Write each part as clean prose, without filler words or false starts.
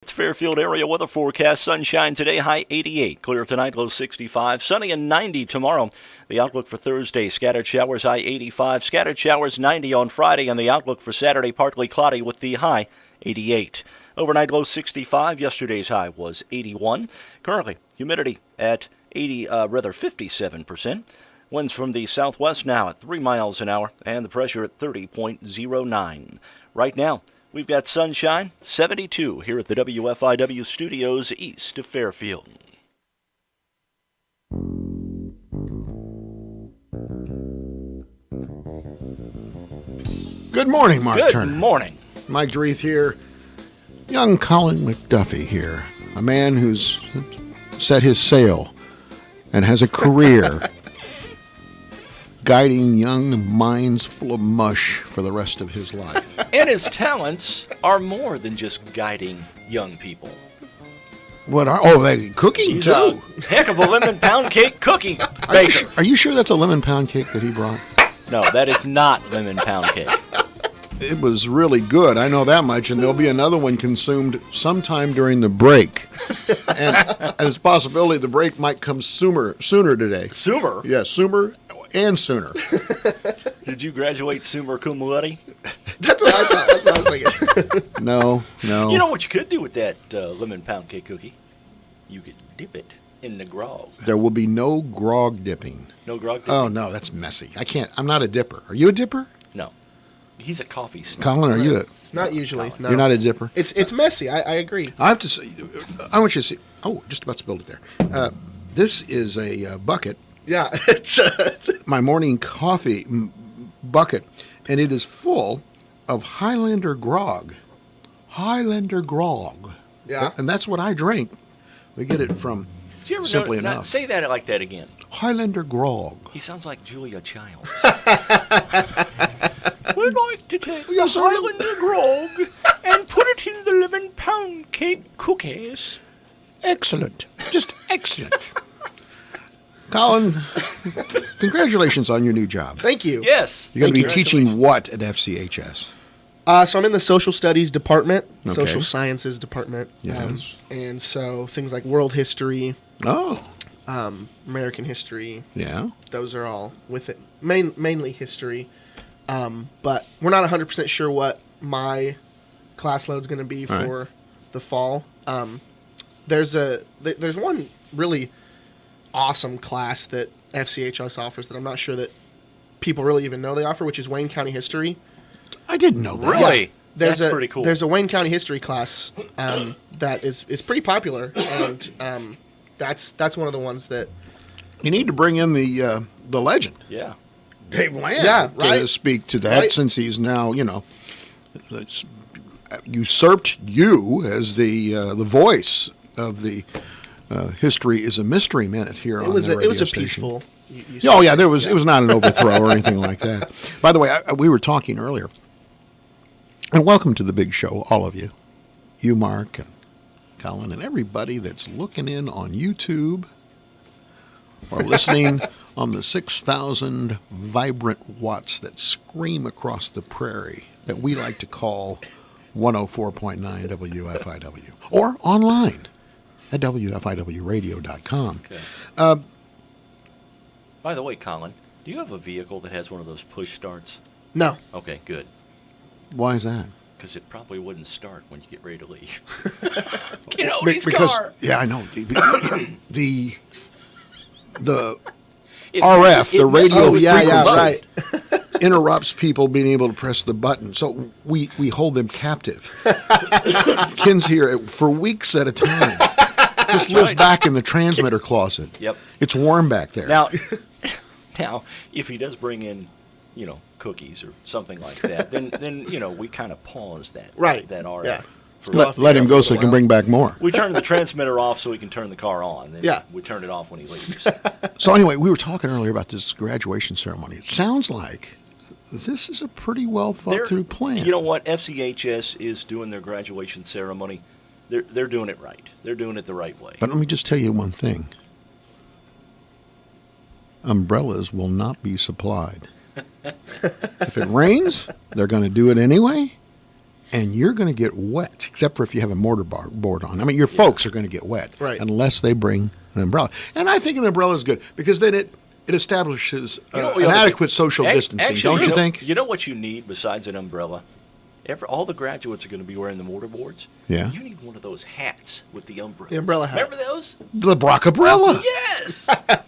It's Fairfield area weather forecast. Sunshine today, high 88. Clear tonight, low 65. Sunny and 90 tomorrow. The outlook for Thursday, scattered showers, high 85. Scattered showers, 90 on Friday. And the outlook for Saturday, partly cloudy with the high 88. Overnight low 65. Yesterday's high was 81. Currently, humidity at 57%. Winds from the southwest now at 3 miles an hour. And the pressure at 30.09. Right now, we've got sunshine, 72 here at the WFIW studios east of Fairfield. Good morning, Mark Turner. Good morning. Mike Dreeth here. Young Colin McDuffie here. A man who's set his sail and has a career guiding young minds full of mush for the rest of his life. And his talents are more than just guiding young people. What are? Oh, they cooking He's too. a heck of a lemon pound cake cookie Are you, baker. are you sure that's a lemon pound cake that he brought? No, that is not lemon pound cake. It was really good. I know that much, and there'll be another one consumed sometime during the break. And there's a possibility the break might come sooner today. Sumer? Yeah, sooner and sooner. Did you graduate summa cum laude? That's what I thought. That's what I was thinking. No. You know what you could do with that lemon pound cake cookie? You could dip it in the grog. There will be no grog dipping. No grog dipping? Oh, no, that's messy. I can't. I'm not a dipper. Are you a dipper? No. He's a coffee snob. Colin, are you a... It's not usually. No. You're not a dipper? It's messy. I agree. I have to say, I want you to see... Oh, just about spilled it there. This is a bucket. Yeah. It's My morning coffee bucket, and it is full of Highlander grog. Highlander grog. Yeah. And that's what I drink. We get it from Did you ever Simply know, Enough. say that like that again. Highlander grog. He sounds like Julia Childs. We'd like to take the Yes, sir. Highlander grog and put it in the lemon pound cake cookies. Excellent. Just excellent. Colin, congratulations on your new job. Thank you. Yes. You're going to be Thank you. teaching what at FCHS? So I'm in the social studies department, Okay. social sciences department. Yes. And so things like world history, Oh, American history, yeah. those are all with it. Mainly history. But we're not 100% sure what my class load's going to be All right. for the fall. There's one really awesome class that FCHS offers that I'm not sure that people really even know they offer, which is Wayne County History. I didn't know that. Really? There's That's a pretty cool. There's a Wayne County History class that is pretty popular, and that's one of the ones that You need to bring in the legend, Yeah. Dave Land, Yeah, to right. speak to that, Right. since he's now, that's usurped you as the voice of the History is a Mystery Minute here on the radio it was a station. peaceful. Oh yeah, it was not an overthrow or anything like that. By the way, we were talking earlier, and welcome to the big show, all of you, Mark and Colin, and everybody that's looking in on YouTube or listening on the 6,000 vibrant watts that scream across the prairie that we like to call 104.9 WFIW, or online at WFIWradio.com. Okay. By the way, Colin, do you have a vehicle that has one of those push starts? No. Okay, good. Why is that? Because it probably wouldn't start when you get ready to leave. Get out of his Because car. yeah, I know the It RF, messes- the it messes radio with frequency, right. interrupts people being able to press the button, so we hold them captive. Ken's here for weeks at a time. Just lives back in the transmitter closet. Yep. It's warm back there. Now, if he does bring in, cookies or something like that, then we kind of pause that. Right. That RF. Yeah. for- let him go so he can bring back more. We turn the transmitter off so we can turn the car on. Then Yeah. we turn it off when he leaves. So anyway, we were talking earlier about this graduation ceremony. It sounds like this is a pretty well thought through plan. You know what? FCHS is doing their graduation ceremony. They're doing it right. They're doing it the right way. But let me just tell you one thing. Umbrellas will not be supplied. If it rains, they're going to do it anyway. and you're going to get wet, except for if you have a board on. I mean, your folks are going to get wet Right. unless they bring an umbrella. And I think an umbrella is good because then it establishes an adequate social distancing, Actually, don't you think? You know what you need besides an umbrella? All the graduates are going to be wearing the mortarboards. Yeah. You need one of those hats with the umbrella. The umbrella hat. Remember those? The Brock umbrella. Yes.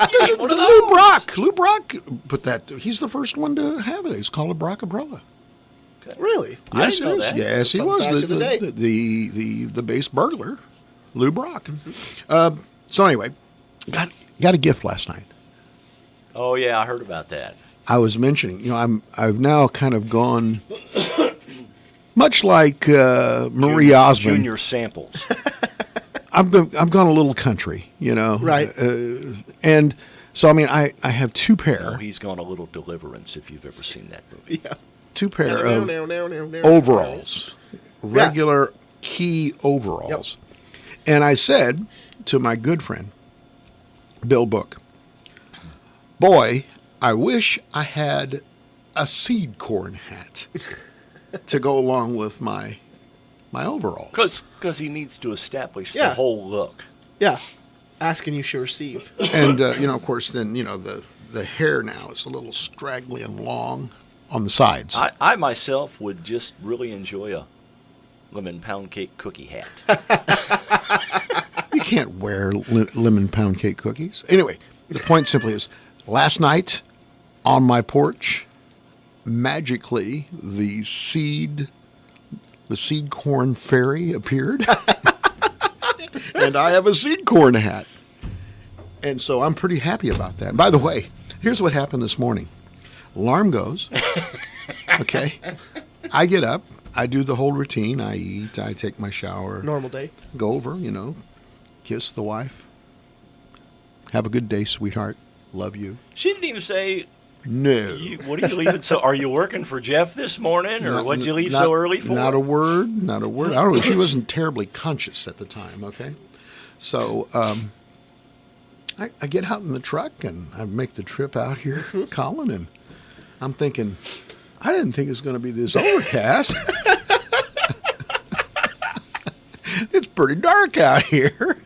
You need one of those. Lou Brock put that. He's the first one to have it. It's called a Brock umbrella. Really? I Yes, didn't know it is. that. Yes, he Fun was fact of the day. the base burglar, Lou Brock. So anyway, got a gift last night. Oh yeah, I heard about that. I was mentioning, I've now kind of gone, much like Marie Osmond. Junior samples. I've gone a little country, Right. And so I mean, I have two Oh, pair, he's gone a little Deliverance if you've ever seen that movie. Yeah. two pair of Overalls. overalls, regular key overalls. And I said to my good friend, Bill Book, boy, I wish I had a seed corn hat to go along with my overalls. Because he needs to establish the Yeah. whole look. Yeah. Asking you shall receive. And, of course, then, the hair now is a little straggly and long on the sides. I myself would just really enjoy a lemon pound cake cookie hat. You can't wear lemon pound cake cookies. Anyway, the point simply is, last night on my porch, magically the seed corn fairy appeared, and I have a seed corn hat, and so I'm pretty happy about that. By the way, here's what happened this morning. Alarm goes. Okay, I get up. I do the whole routine. I eat. I take my shower. Normal day. Go over, kiss the wife. Have a good day, sweetheart. Love you. She didn't even say, No. what are you leaving so, are you working for Jeff this morning, or what'd you leave so early for? Not a word. Not a word. I don't know. She wasn't terribly conscious at the time, okay? So I get out in the truck, and I make the trip out here, Colin, and I'm thinking, I didn't think it was going to be this overcast. It's pretty dark out here.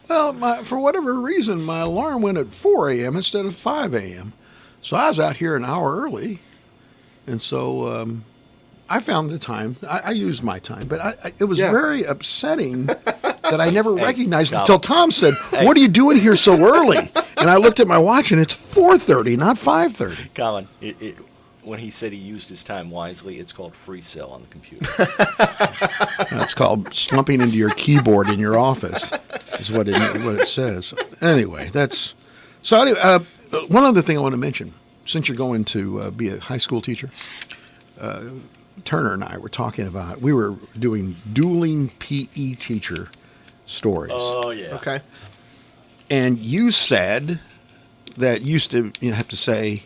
Well, for whatever reason, my alarm went at 4 a.m. instead of 5 a.m. So I was out here an hour early. And so I found the time. I used my time. But it was very upsetting that I never recognized it until Tom said, what are you doing here so early? And I looked at my watch, and it's 4:30, not 5:30. Colin, when he said he used his time wisely, it's called free cell on the computer. That's called slumping into your keyboard in your office, is what it says. Anyway, one other thing I want to mention, since you're going to be a high school teacher, Turner and I were talking about, we were doing dueling PE teacher stories. Oh, yeah. Okay. And you said that you used to have to say,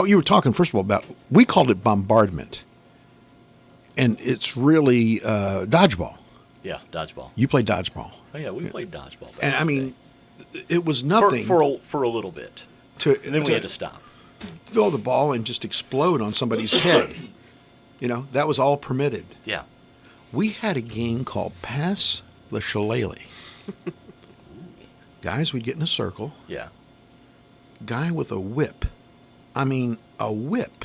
you were talking, first of all, about, we called it bombardment. And it's really dodgeball. Yeah, dodgeball. You played dodgeball. Oh, yeah, we played dodgeball. back And I in the mean, day. it was nothing For a little bit. to And then we had to stop. throw the ball and just explode on somebody's head. That was all permitted. Yeah. We had a game called Pass the Shillelagh. Guys would get in a circle. Yeah. Guy with a whip. I mean, a whip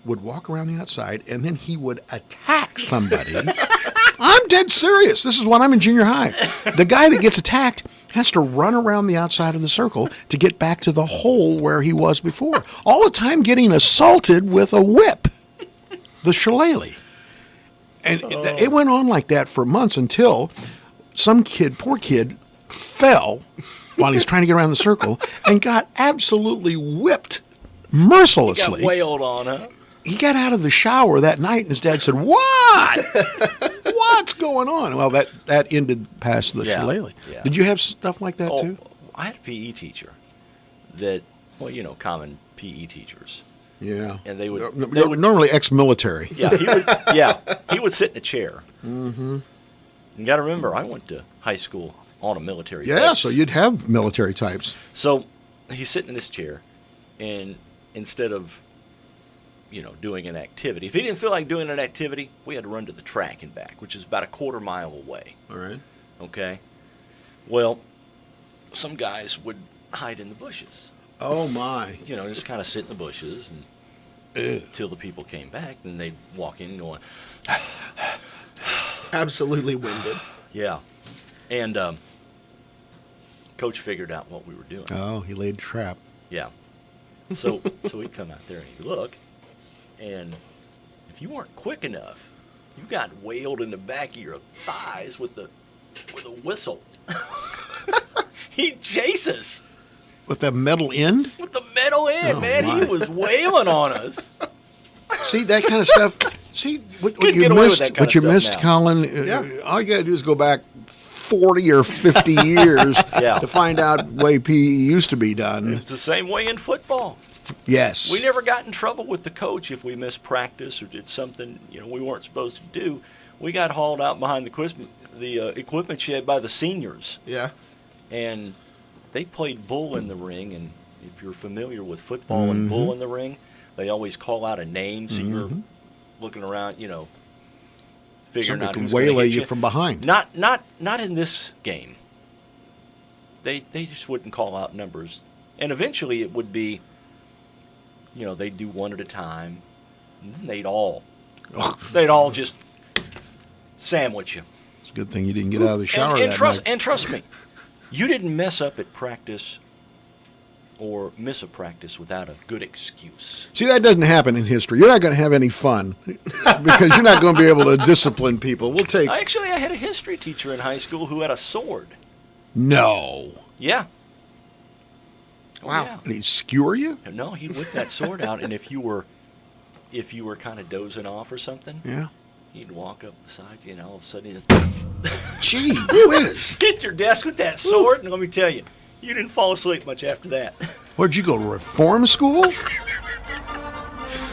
would walk around the outside, and then he would attack somebody. I'm dead serious. This is when I'm in junior high. The guy that gets attacked has to run around the outside of the circle to get back to the hole where he was before. All the time getting assaulted with a whip. The shillelagh. And it went on like that for months until some kid, poor kid, fell while he's trying to get around the circle and got absolutely whipped mercilessly. Got wailed on, huh? He got out of the shower that night, and his dad said, "What? What's going on?" Well, that ended past the shillelagh. Yeah. Did you have stuff like that too? I had a PE teacher that, common PE teachers. Yeah. And they would normally ex-military. Yeah, he would sit in a chair. Mm-hmm. You got to remember, I went to high school on a military Yeah, base. so you'd have military types. So he's sitting in this chair, and instead of doing an activity. If he didn't feel like doing an activity, we had to run to the track and back, which is about a quarter mile away. All right. Okay? Well, some guys would hide in the bushes. Oh, my. Just kind of sit in the bushes and until the people came back, and they'd walk in going, Absolutely winded. yeah. And Coach figured out what we were doing. Oh, he laid a trap. Yeah. So he'd come out there and he'd look, and if you weren't quick enough, you got whaled in the back of your thighs with a whistle. He'd chase us With the metal end? with the metal end, Oh, man. my. He was wailing on us. See, that kind of stuff. See, what Couldn't you get away with missed, that kind what of you stuff missed, now. Colin, Yeah. all you got to do is go back 40 or 50 years Yeah. to find out the way PE used to be done. It's the same way in football. Yes. We never got in trouble with the coach if we missed practice or did something we weren't supposed to do. We got hauled out behind the equipment shed by the seniors, Yeah. and they played bull in the ring. And if you're familiar with football and bull in the ring, they always call out a name, so you're looking around, figuring Somebody out can who's going waylay to you from behind. Not in this game. They just wouldn't call out numbers, and eventually it would be, they'd do one at a time, and then they'd all just sandwich you. It's a good thing you didn't get out of the shower and that trust night. and trust me, you didn't mess up at practice or miss a practice without a good excuse. See, that doesn't happen in history. You're not going to have any fun because you're not going to be able to discipline people. We'll take... I had a history teacher in high school who had a sword. No. Yeah. Oh, Wow. yeah. And he'd skewer you? No, he'd whip that sword out, and if you were kind of dozing off or something, Yeah. he'd walk up beside you, and all of a sudden he just Gee whiz. hit your desk with that sword, and let me tell you, you didn't fall asleep much after that. Where'd you go, to reform school?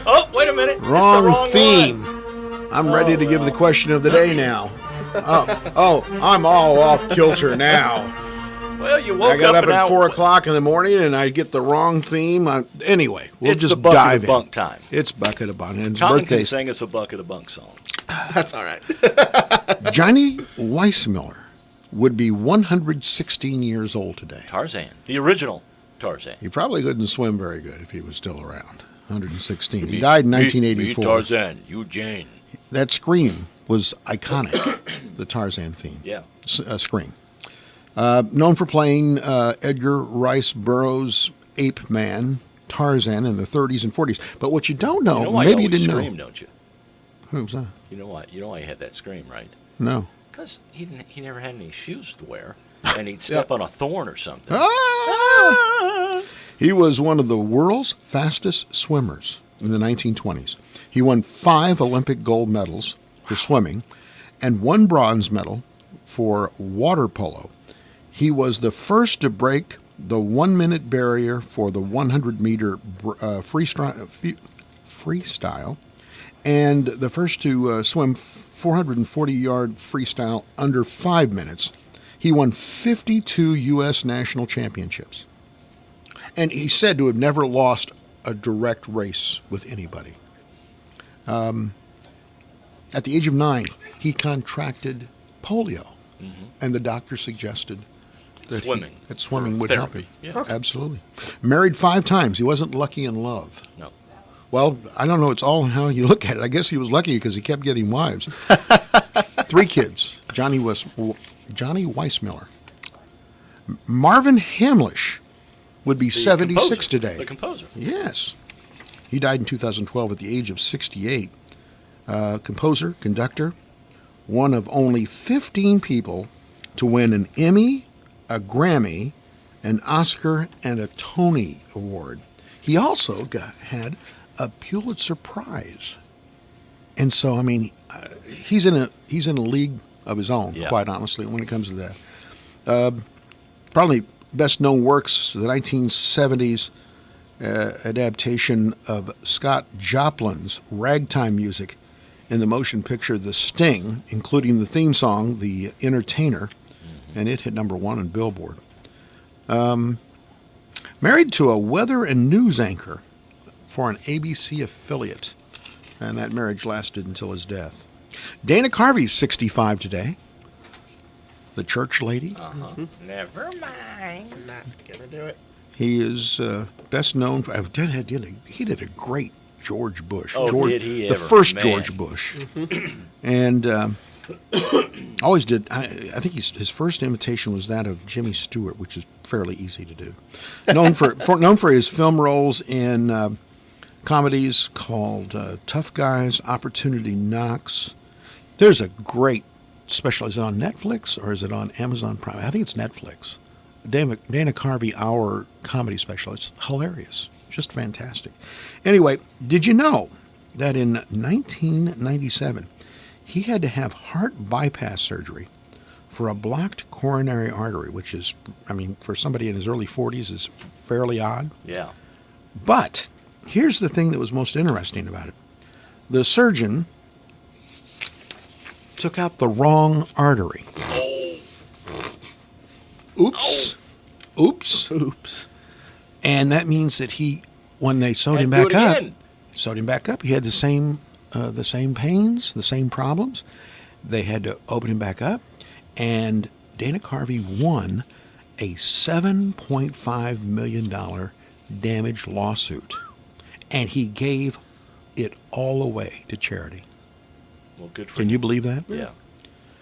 Oh, wait a minute. It's the Wrong theme. one. I'm ready to give the question of the day now. I'm all off kilter now. Well, you woke I got up an at hour- 4 o'clock in the morning and I get the wrong theme. Anyway, we'll It's just the bucket dive of in. bunk time. It's bucket of bunk. And it's Colin can birthday. sing us a bucket of bunk song. That's all right. Johnny Weissmuller would be 116 years old today. Tarzan, the original Tarzan. He probably couldn't swim very good if he was still around. 116. He died in 1984. Me Tarzan, you Jane. That scream was iconic, the Tarzan theme. Yeah. Scream. Known for playing Edgar Rice Burroughs' Ape Man, Tarzan, in the 30s and 40s. But what you don't know, You know why maybe he you always didn't scream, know. don't you? Who was that? You know why? You know why he had that scream, right? No. Because he never had any shoes to wear, and he'd step on a thorn or something. Ah! He was one of the world's fastest swimmers in the 1920s. He won 5 Olympic gold medals for swimming and 1 bronze medal for water polo. He was the first to break the 1-minute barrier for the 100-meter freestyle and the first to swim 440-yard freestyle under 5 minutes. He won 52 U.S. national championships. And he's said to have never lost a direct race with anybody. At the age of 9, he contracted polio. And the doctor suggested that swimming would help him. Yeah. Absolutely. Married 5 times. He wasn't lucky in love. No. Well, I don't know. It's all in how you look at it. I guess he was lucky because he kept getting wives. 3 kids. Johnny Weissmuller. Marvin Hamlish would be 76 composer, today. The composer. Yes. He died in 2012 at the age of 68. Composer, conductor, one of only 15 people to win an Emmy, a Grammy, an Oscar, and a Tony Award. He also had a Pulitzer Prize. And so, I mean, he's in a league of his own, Yeah. quite honestly, when it comes to that. Probably best known works, the 1970s adaptation of Scott Joplin's ragtime music in the motion picture The Sting, including the theme song, The Entertainer, and it hit number 1 on Billboard. Married to a weather and news anchor for an ABC affiliate, and that marriage lasted until his death. Dana Carvey's 65 today. The church lady. Never mind. Not gonna do it. He is best known for. He did a great George Bush. Oh, George, did he the ever, first man. George Bush, and always did. I think his first imitation was that of Jimmy Stewart, which is fairly easy to do. Known for his film roles in comedies called Tough Guys, Opportunity Knocks. There's a great special. Is it on Netflix or is it on Amazon Prime? I think it's Netflix. Dana Carvey, our comedy special. It's hilarious. Just fantastic. Anyway, did you know that in 1997, he had to have heart bypass surgery for a blocked coronary artery, which is, I mean, for somebody in his early 40s is fairly odd. Yeah. But here's the thing that was most interesting about it. The surgeon took out the wrong artery. Oops. Oops. Oops. And that means that when they sewed him And do back it up, again. he had the same pains, the same problems. They had to open him back up, and Dana Carvey won a $7.5 million damage lawsuit, and he gave it all away to charity. Well, good for Can you believe that? Yeah.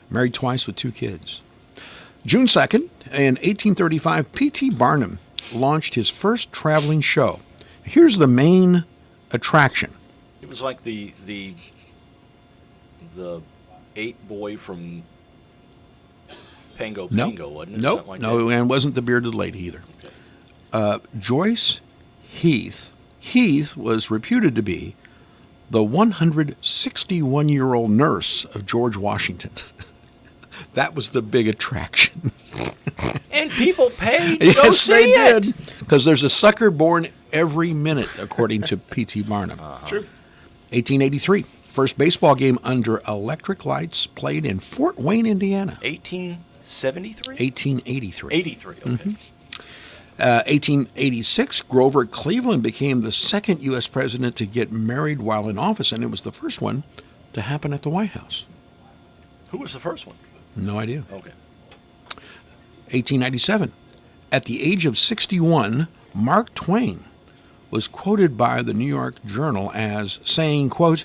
Married twice with 2 kids. June 2nd, in 1835, P.T. Barnum launched his first traveling show. Here's the main attraction. It was like the 8 boy from Pango No, Pango, wasn't it? nope, Something like no, that? and it wasn't the bearded lady either. Okay. Joyce Heath. Heath was reputed to be the 161-year-old nurse of George Washington. That was the big attraction. And people paid to go Yes, see they it. did. Because there's a sucker born every minute, according to P.T. Barnum. True. 1883. First baseball game under electric lights played in Fort Wayne, Indiana. 1873? 1883. 83, okay. 1886, Grover Cleveland became the second U.S. president to get married while in office, and it was the first one to happen at the White House. Who was the first one? No idea. Okay. 1897, at the age of 61, Mark Twain was quoted by the New York Journal as saying, quote,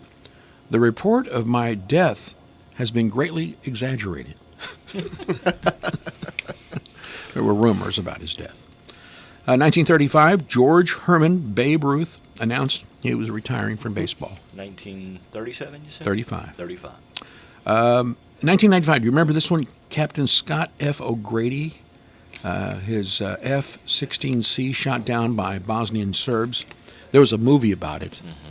"The report of my death has been greatly exaggerated." There were rumors about his death. 1935, George Herman Babe Ruth announced he was retiring from baseball. 1937, you said? 35. 35. 1995, do you remember this one? Captain Scott F. O'Grady, his F-16C shot down by Bosnian Serbs. There was a movie about it. Mm-hmm.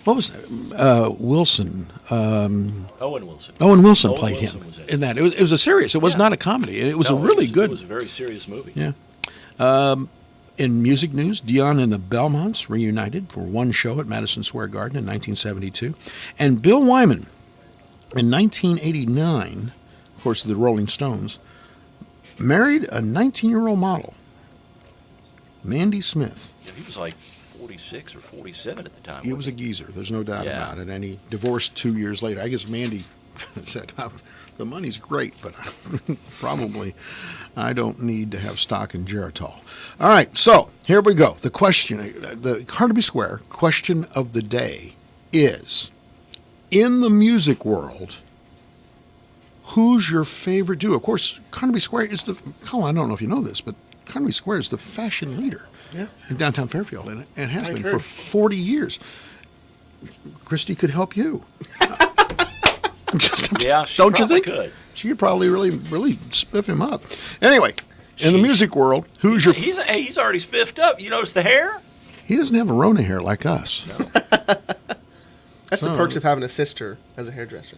What was that? Wilson. Owen Wilson. Owen Wilson Owen played Wilson him was in it. in that. It was a serious. It was Yeah. not a comedy. It was No, a really good. It was a very serious movie. Yeah. In music news, Dion and the Belmonts reunited for one show at Madison Square Garden in 1972. And Bill Wyman, in 1989, of course, the Rolling Stones, married a 19-year-old model, Mandy Smith. Yeah, he was like 46 or 47 at the time. He was a geezer. There's no doubt Yeah. about it. And he divorced 2 years later. I guess Mandy said, the money's great, but probably I don't need to have stock in Geritol. All right, so here we go. The question, the Carnaby Square question of the day is, in the music world, who's your favorite duo? Of course, Carnaby Square is Colin, I don't know if you know this, but Carnaby Square is the fashion leader in downtown Fairfield, and it has been for 40 years. Christy could help you. Yeah, she don't you probably think? could. She could probably really spiff him up. Anyway, in the music world, who's your... He's already spiffed up. You notice the hair? He doesn't have a Rona hair like us. That's the perks of having a sister as a hairdresser.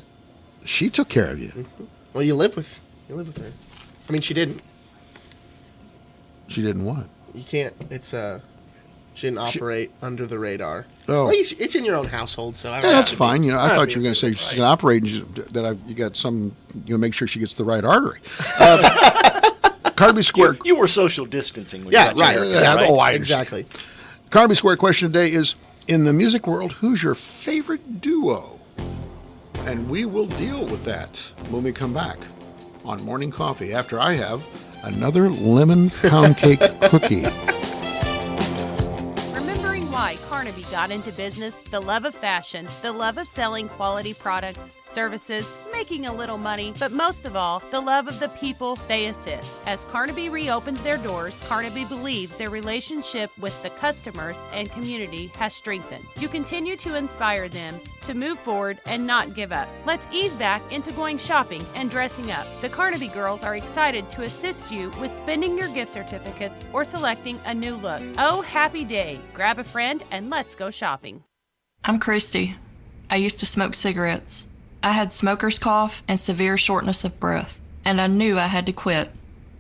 She took care of you. Well, you live with her. I mean, she didn't. She didn't what? You can't. It's she didn't operate under the radar. Oh. Well, it's in your own household, so I don't Yeah, know. that's fine. You know, I That'd thought be you were going to say right. she's going to operate and you got some. You know, make sure she gets the right artery. Carnaby Square. You were social distancing when Yeah, you got right. your haircut, Yeah, right? Oh, I exactly. Carnaby Square question today is: In the music world, who's your favorite duo? And we will deal with that when we come back on Morning Coffee after I have another lemon pound cake cookie. Remembering why Carnaby got into business, the love of fashion, the love of selling quality products, services, making a little money, but most of all, the love of the people they assist. As Carnaby reopens their doors, Carnaby believes their relationship with the customers and community has strengthened. You continue to inspire them to move forward and not give up. Let's ease back into going shopping and dressing up. The Carnaby girls are excited to assist you with spending your gift certificates or selecting a new look. Oh, happy day. Grab a friend and let's go shopping. I'm Christy. I used to smoke cigarettes. I had smoker's cough and severe shortness of breath, and I knew I had to quit.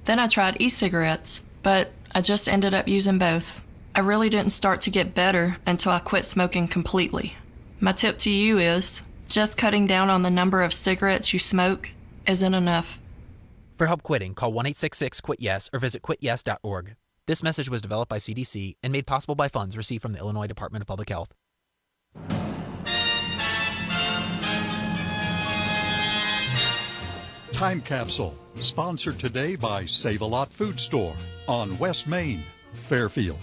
Then I tried e-cigarettes, but I just ended up using both. I really didn't start to get better until I quit smoking completely. My tip to you is, just cutting down on the number of cigarettes you smoke isn't enough. For help quitting, call 1-866-QUIT-YES or visit quityes.org. This message was developed by CDC and made possible by funds received from the Illinois Department of Public Health. Time Capsule, sponsored today by Save-A-Lot Food Store on West Main, Fairfield.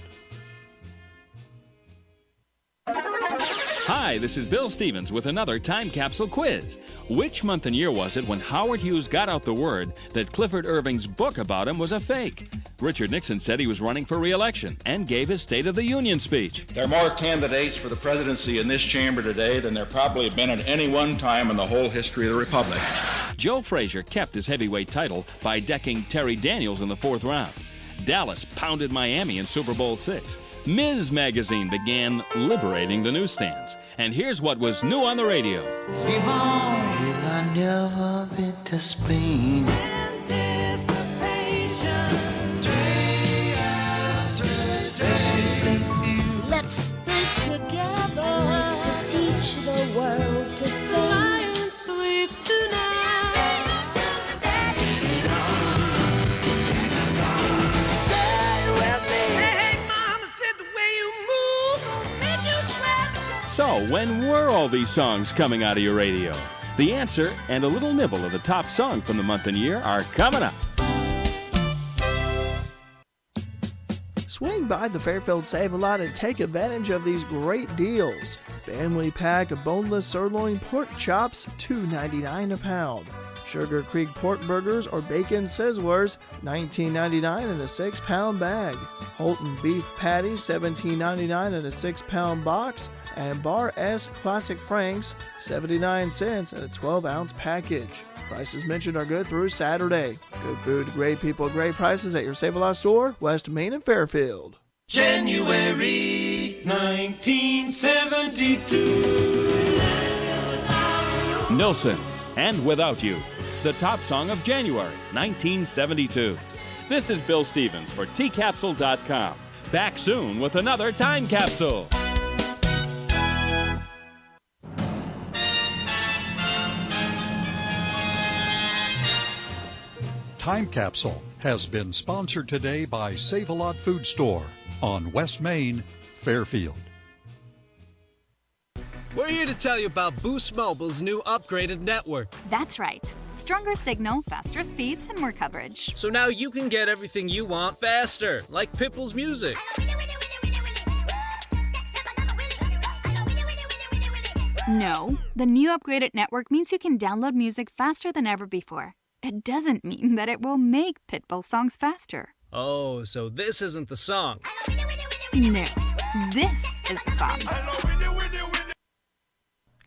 Hi, this is Bill Stevens with another Time Capsule quiz. Which month and year was it when Howard Hughes got out the word that Clifford Irving's book about him was a fake? Richard Nixon said he was running for re-election and gave his State of the Union speech. There are more candidates for the presidency in this chamber today than there probably have been at any one time in the whole history of the republic. Joe Frazier kept his heavyweight title by decking Terry Daniels in the 4th round. Dallas pounded Miami in Super Bowl VI. Ms. Magazine began liberating the newsstands. And here's what was new on the radio. I've never been to Spain. Let's stick together to teach the world to sing. Lion sleeps tonight. Stay with me. Hey, mama said the way you move will make you sweat. So, when were all these songs coming out of your radio? The answer and a little nibble of the top song from the month and year are coming up. Swing by the Fairfield Save-A-Lot and take advantage of these great deals. Family pack of boneless sirloin pork chops, $2.99 a pound. Sugar Creek pork burgers or bacon sizzlers, $19.99 in a 6-pound bag. Holton beef patties, $17.99 in a 6-pound box. And Bar S Classic Franks, 79 cents in a 12-ounce package. Prices mentioned are good through Saturday. Good food, great people, great prices at your Save-A-Lot store, West Main and Fairfield. January 1972. Nilsson, and Without You, the top song of January 1972. This is Bill Stevens for tcapsule.com. Back soon with another Time Capsule. Time Capsule has been sponsored today by Save-A-Lot Food Store on West Main, Fairfield. We're here to tell you about Boost Mobile's new upgraded network. That's right. Stronger signal, faster speeds, and more coverage. So now you can get everything you want faster, like Pitbull's music. No, the new upgraded network means you can download music faster than ever before. It doesn't mean that it will make Pitbull songs faster. Oh, so this isn't the song. No, this is the song.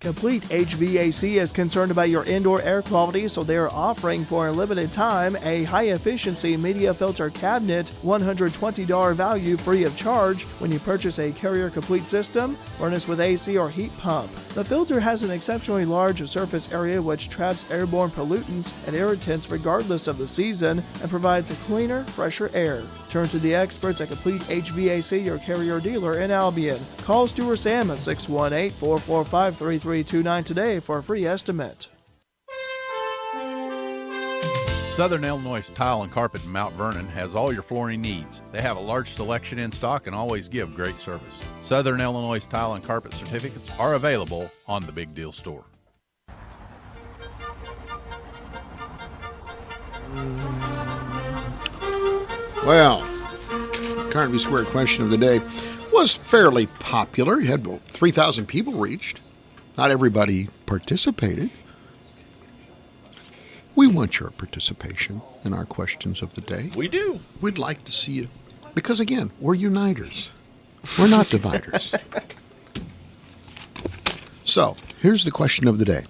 Complete HVAC is concerned about your indoor air quality, so they are offering for a limited time a high-efficiency media filter cabinet, $120 value free of charge when you purchase a Carrier Complete system, furnace with AC or heat pump. The filter has an exceptionally large surface area which traps airborne pollutants and irritants regardless of the season and provides a cleaner, fresher air. Turn to the experts at Complete HVAC, your Carrier dealer in Albion. Call Stu or Sam at 618-445-3329 today for a free estimate. Southern Illinois Tile and Carpet in Mount Vernon has all your flooring needs. They have a large selection in stock and always give great service. Southern Illinois Tile and Carpet certificates are available on the Big Deal Store. Well, Carnaby Square question of the day was fairly popular. You had 3,000 people reached. Not everybody participated. We want your participation in our questions of the day. We do. We'd like to see you. Because, again, we're uniters. We're not dividers. So, here's the question of the day.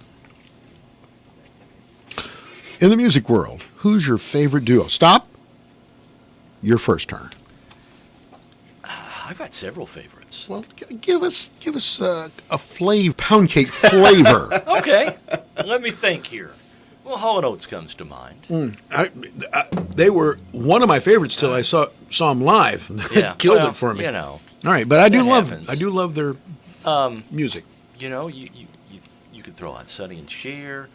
In the music world, who's your favorite duo? Stop. Your first turn. I've got several favorites. Well, give us a pound cake flavor. Okay. Let me think here. Well, Hall & Oates comes to mind. They were one of my favorites till I saw them live. They killed it for me. You know. All right, but I do love their music. You know, you could throw out Sonny and Cher.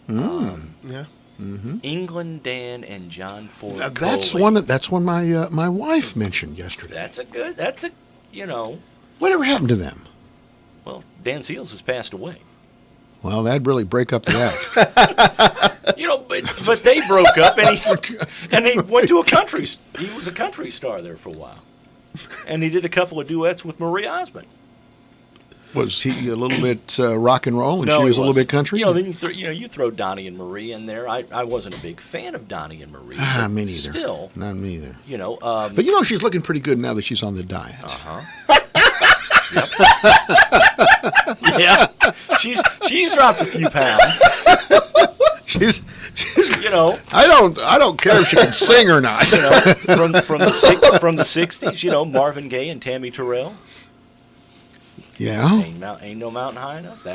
Yeah. Mm-hmm. England Dan and John Ford. That's Coley. one my wife mentioned yesterday. That's a you know. Whatever happened to them? Well, Dan Seals has passed away. Well, that'd really break up the act. You know, but they broke up, and he went to a country. He was a country star there for a while, and he did a couple of duets with Marie Osmond. Was he a little bit rock and roll, and No, she he was a little wasn't. bit country? You know, then you throw Donnie and Marie in there. I wasn't a big fan of Donnie and Marie. Me neither. Still, not me either. You know, but you know she's looking pretty good now that she's on the diet. Yeah, she's dropped a few pounds. She's you know. I don't care if she can sing or not. You know, from the '60s, you know, Marvin Gaye and Tammy Terrell. Yeah. Ain't no mountain high enough.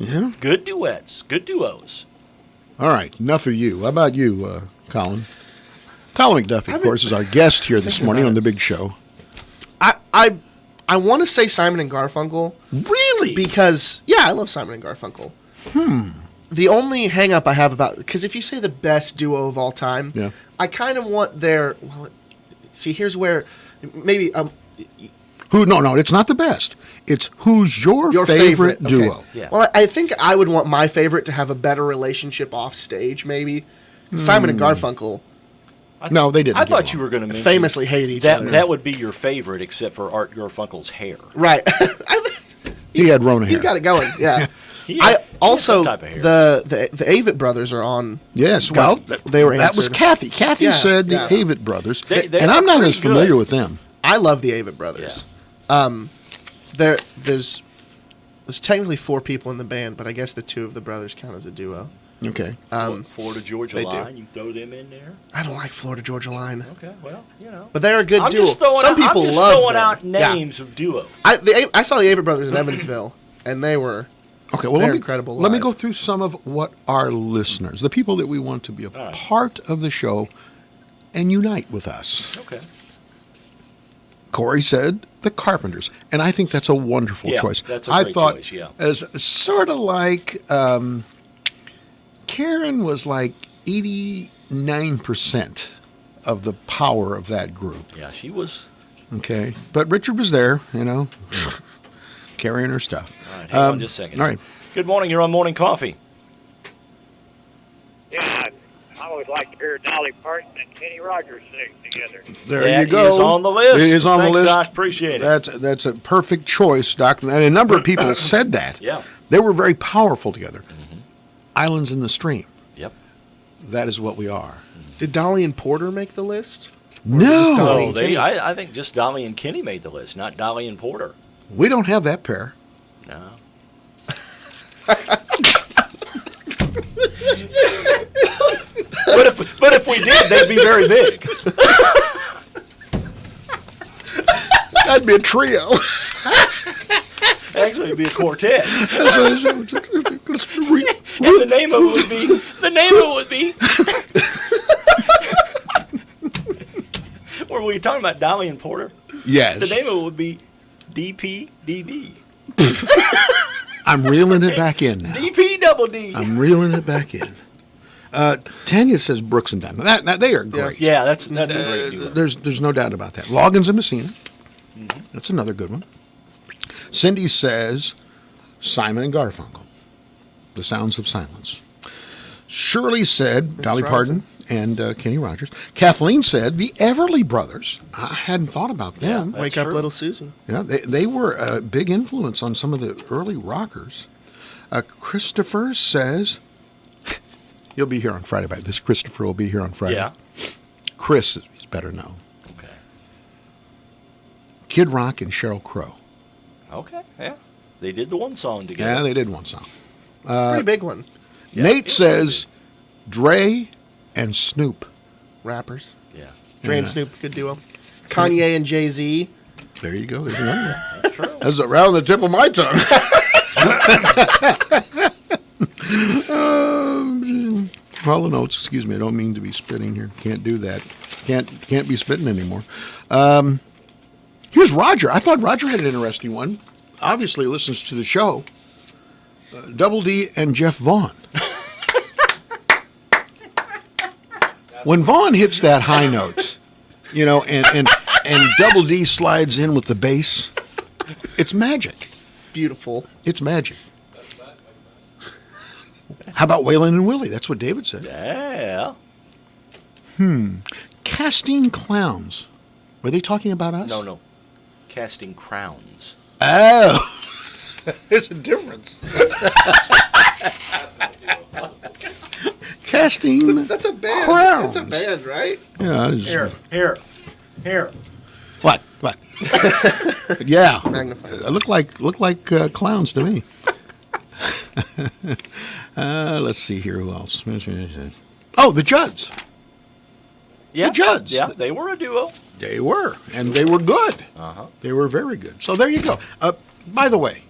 Yeah. Good duets, good duos. All right, enough of you. How about you, Colin? Colin McDuffie, of course, is our guest here this morning on the Big Show. I want to say Simon and Garfunkel. Really? Because, I love Simon and Garfunkel. The only hang-up I have because if you say the best duo of all time, I kind of want here's where maybe... No, it's not the best. It's who's your favorite duo. Okay. Yeah. Well, I think I would want my favorite to have a better relationship off stage, maybe. Simon and Garfunkel... No, they didn't. I thought you were going to mention famously hate each other. That would be your favorite, except for Art Garfunkel's hair. Right. He had Rona hair. He's got it going. Yeah. He had some type of hair. The Avett brothers are on. Yes. Well, they were. That was Kathy. Kathy said the Avett brothers, they and I'm not as familiar with them. I love the Avett brothers. Yeah. There's technically 4 people in the band, but I guess the 2 of the brothers count as a duo. Okay. Florida Georgia Line, you throw them in there? I don't like Florida Georgia Line. Okay, well, you know. But they're a good duo. Some people love them. throwing out names of duos. I saw the Avett brothers in Evansville, and they were they're incredible. Let me live. go through some of what our listeners, the people that we want to be a part of the show and unite with us. Okay. Corey said the Carpenters, and I think that's a wonderful choice. That's a great choice, as sort of like Karen was like 89% of the power of that group. Yeah, she was. Okay, but Richard was there, you know, carrying her stuff. All right, hang on just a second. All right. Good morning. You're on Morning Coffee. Yeah, I would like to hear Dolly Parton and Kenny Rogers sing together. There you go. He is on the list. It is on Thanks, the list. Doc. Appreciate it. That's a perfect choice, Doc. And a number of people said that. Yeah. They were very powerful together. Mm-hmm. Islands in the Stream. Yep. That is what we are. Did Dolly and Porter make the list? No. I think just Dolly and Kenny made the list, not Dolly and Porter. We don't have that pair. No. But if we did, they'd be very big. That'd be a trio. Actually, it'd be a quartet. And the name of it would be. Were we talking about Dolly and Porter? Yes. The name of it would be DPDD. I'm reeling it back in now. DP double D. I'm reeling it back in. Tanya says Brooks and Dunn. That they are great. Yeah, that's a great duo. There's no doubt about that. Loggins and Messina. Mm-hmm. That's another good one. Cindy says Simon and Garfunkel. The Sounds of Silence. Shirley said Dolly Parton and Kenny Rogers. Kathleen said the Everly Brothers. I hadn't thought about them. Yeah, Wake Up Little Susan. Yeah, they were a big influence on some of the early rockers. Christopher says, he'll be here on Friday. By this, Christopher will be here on Friday. Yeah. Chris is better known. Okay. Kid Rock and Sheryl Crow. Okay, yeah. They did the one song together. Yeah, they did one song. It's a pretty big one. Nate says Dre and Snoop. Rappers. Yeah. Dre and Snoop, good duo. Kanye and Jay-Z. There you go. There's another one. That's true. That's around the tip of my tongue. All the notes, excuse me, I don't mean to be spitting here. Can't do that. Can't be spitting anymore. Here's Roger. I thought Roger had an interesting one. Obviously listens to the show. Double D and Jeff Vaughn. When Vaughn hits that high note, and Double D slides in with the bass, it's magic. Beautiful. It's magic. How about Waylon and Willie? That's what David said. Yeah. Casting Clowns. Were they talking about us? No. Casting Crowns. Oh. There's a difference. Casting That's a band. Crowns. That's a band, right? Yeah. Here. What? Yeah. Magnify. Look like clowns to me. Let's see here. Who else? Oh, the Judds. Yeah. The Judds. Yeah, they were a duo. They were, and they were good. Uh-huh. They were very good. So there you go. By the way,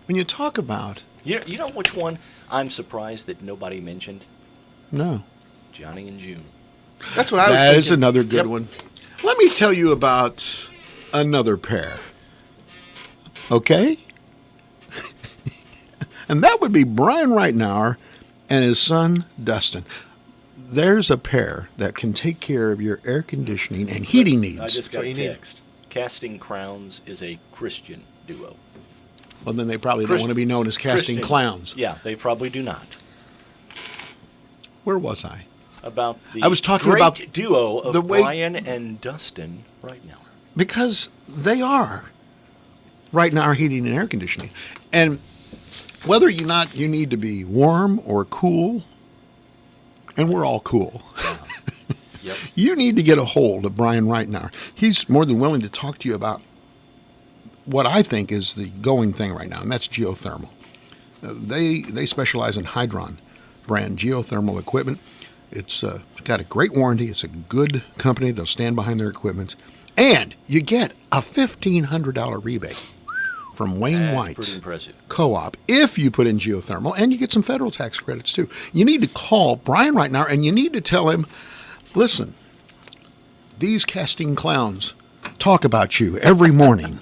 when you talk about... You know which one I'm surprised that nobody mentioned? No. Johnny and June. That's what I was thinking. That is another good one. Let me tell you about another pair. Okay? And that would be Brian Reitnauer and his son, Dustin. There's a pair that can take care of your air conditioning and heating needs. I just got a text. Casting Crowns is a Christian duo. Well, then they probably don't want to be known as Casting Christian. Clowns. Yeah, they probably do not. Where was I? About the I was talking great about duo of the way- Brian and Dustin right now. Because they are right now heating and air conditioning. And whether you need to be warm or cool, and we're all cool, Yep. you need to get a hold of Brian Reitnauer. He's more than willing to talk to you about what I think is the going thing right now, and that's geothermal. They specialize in Hydron brand geothermal equipment. It's got a great warranty. It's a good company. They'll stand behind their equipment. And you get a $1,500 rebate from Wayne That's White pretty impressive. Co-op if you put in geothermal, and you get some federal tax credits too. You need to call Brian right now, and you need to tell him, listen, these casting clowns talk about you every morning.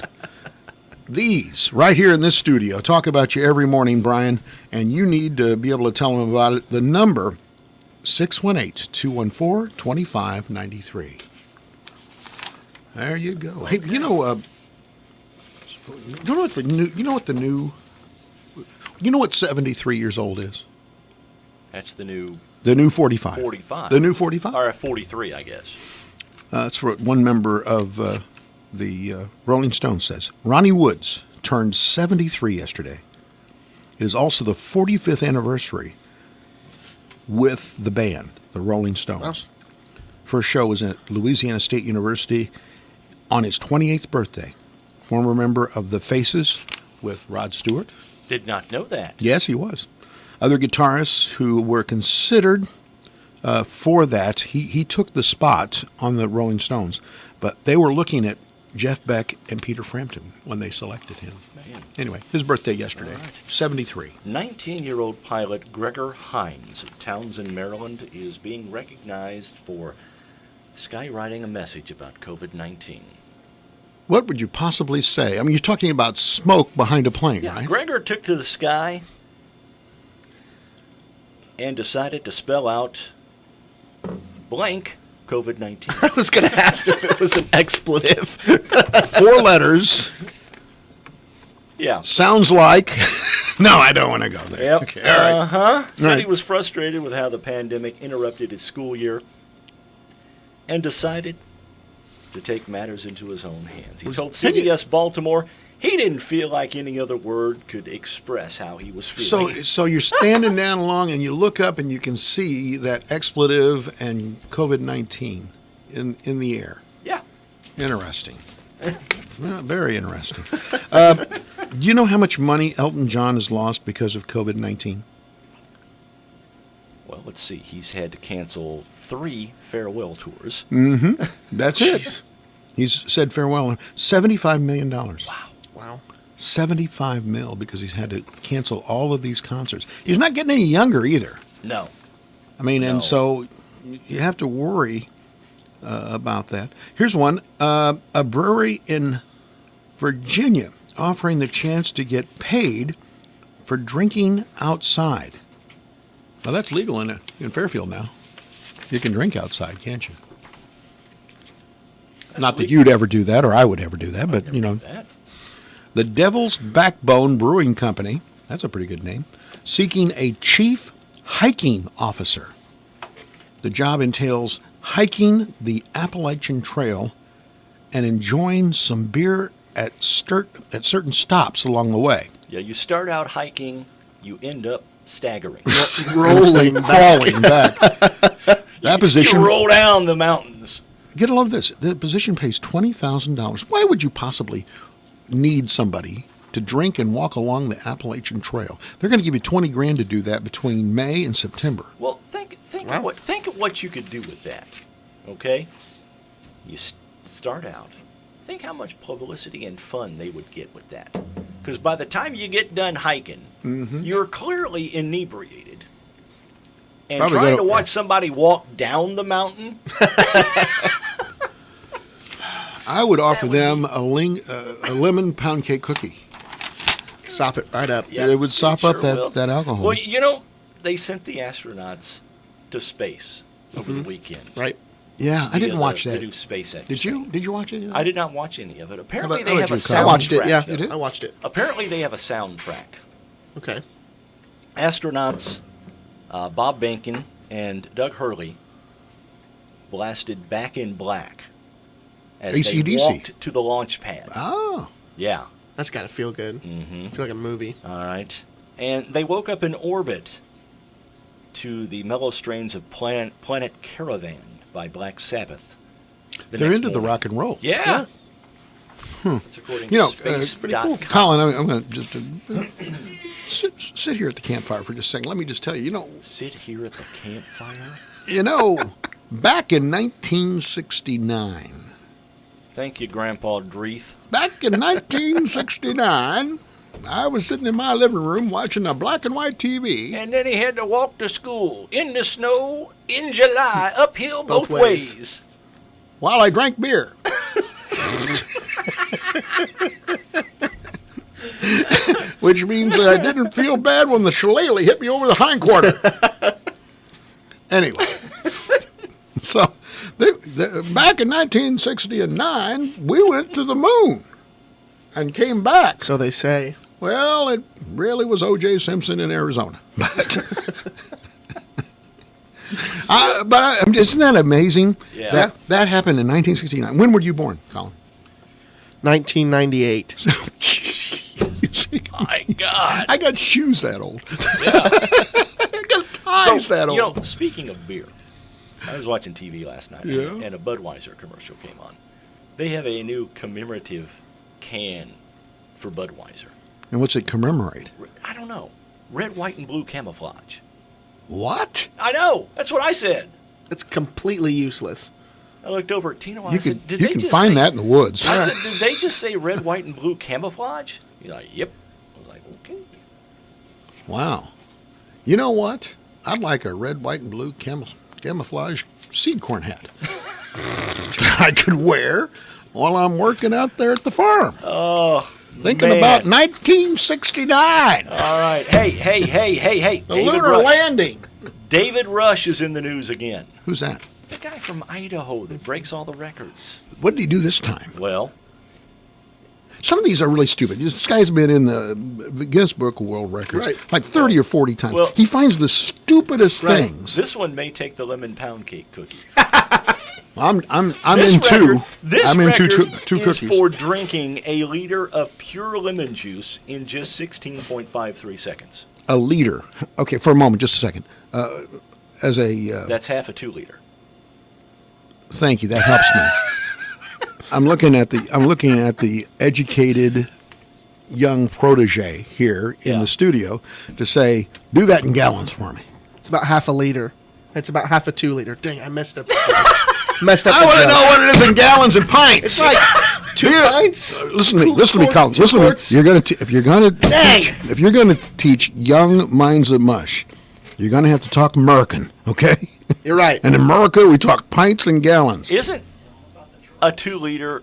These, right here in this studio, talk about you every morning, Brian, and you need to be able to tell them about it. The number, 618-214-2593. There you go. Hey, you know what 73 years old is? That's the new... The new 45. 45. The new 45? Or 43, I guess. That's what one member of the Rolling Stones says. Ronnie Woods turned 73 yesterday. It is also the 45th anniversary with the band, the Rolling Stones. Wow. First show was at Louisiana State University on his 28th birthday. Former member of the Faces with Rod Stewart. Did not know that. Yes, he was. Other guitarists who were considered for that, he took the spot on the Rolling Stones, but they were looking at Jeff Beck and Peter Frampton when they selected him. Man. Anyway, his birthday yesterday, 73. 19-year-old pilot Gregor Hines of Townsend, Maryland, is being recognized for skywriting a message about COVID-19. What would you possibly say? I mean, you're talking about smoke behind a plane, Yeah, right? Gregor took to the sky and decided to spell out blank COVID-19. I was going to ask if it was an expletive. 4 letters. Yeah. Sounds like. No, I don't want to go there. Yep. Okay, all right. Uh-huh. Said Right. he was frustrated with how the pandemic interrupted his school year and decided to take matters into his own hands. He told CBS Baltimore he didn't feel like any other word could express how he was feeling. So you're standing down along and you look up and you can see that expletive and COVID-19 in the air. Yeah. Interesting. Well, very interesting. Do you know how much money Elton John has lost because of COVID-19? Well, let's see. He's had to cancel 3 farewell tours. Mm-hmm. That's it. He's said farewell. $75 million. Wow. 75 mil because he's had to cancel all of these concerts. He's not getting any younger either. No. I mean, No. and so you have to worry about that. Here's one. A brewery in Virginia offering the chance to get paid for drinking outside. Well, that's legal in Fairfield now. You can drink outside, can't you? Not that you'd ever do that or I would ever do that, but, you know. The Devil's Backbone Brewing Company, that's a pretty good name, seeking a chief hiking officer. The job entails hiking the Trail and enjoying some beer at certain stops along the way. Yeah, you start out hiking, you end up staggering. Rolling, crawling back. That position. You roll down the mountains. Get a load of this. The position pays $20,000. Why would you possibly need somebody to drink and walk along the Appalachian Trail? They're going to give you $20,000 to do that between May and September. Well, think of what you could do with that. Okay, you start out. Think how much publicity and fun they would get with that. Because by the time you get done hiking, you're clearly inebriated. And Probably trying to watch somebody walk down the mountain. I would offer them a lemon pound cake cookie. Sop it right up. Yeah, it would sop up will. that alcohol. Well, you know, they sent the astronauts to space over the weekend. Right. Yeah, I didn't watch that. To do SpaceX. Did you? Did you watch any of that? I did not watch any of it. Apparently, How they about have a you, Kyle? soundtrack. I watched it, yeah. You did? I watched it. Apparently, they have a soundtrack. Okay. Astronauts Bob Behnken and Doug Hurley blasted Back in Black as they AC/DC. walked to the launch pad. Oh. Yeah. That's got to feel good. Mm-hmm. Feel like a movie. All right. And they woke up in orbit to the mellow strains of Planet Caravan by Black Sabbath. They're into the rock and roll. Yeah. That's according to Space.com. Colin, I'm going to just sit here at the campfire for just a second. Let me just tell you, Sit here at the campfire? Back in 1969. Thank you, Grandpa Dreeth. Back in 1969, I was sitting in my living room watching a black and white TV. And then he had to walk to school in the snow in July, uphill both ways. While I drank beer. Which means that I didn't feel bad when the shillelagh hit me over the hindquarter. Anyway. So, back in 1969, we went to the moon and came back. So they say. Well, it really was O.J. Simpson in Arizona. But isn't that amazing? Yeah. That happened in 1969. When were you born, Colin? 1998. My God. I got shoes that old. Yeah. I got ties that old. Speaking of beer, I was watching TV last night, and a Budweiser commercial came on. They have a new commemorative can for Budweiser. And what's it commemorate? I don't know. Red, white, and blue camouflage. What? I know. That's what I said. It's completely useless. I looked over at Tino. You said, can find that in the woods. I said, did they just say red, white, and blue camouflage? He's like, yep. I was like, okay. Wow. You know what? I'd like a red, white, and blue camouflage seed corn hat. I could wear while I'm working out there at the farm. Oh, Thinking man. about 1969. All right. Hey. The lunar landing. David Rush is in the news again. Who's that? The guy from Idaho that breaks all the records. What did he do this time? Well, some of these are really stupid. This guy's been in the Guinness Book of World Records like 30 or 40 times. Well, he finds the stupidest things. This one may take the lemon pound cake cookie. I'm This in two. record- This I'm in record two is cookies. for drinking a liter of pure lemon juice in just 16.53 seconds. A liter. Okay, for a moment, just a second. As a That's half a 2 liter. thank you. That helps me. I'm looking at the educated young protege here in the studio to say, do that in gallons for me. It's about half a liter. It's about half a 2 liter. Dang, I messed up. I I want to know what it is in gallons and pints. It's like 2 pints. Listen to me, Colin. Listen to me. You're gonna if you're gonna teach young minds of mush, you're gonna have to talk American, okay? You're right. And in America, we talk pints and gallons. Isn't a 2 liter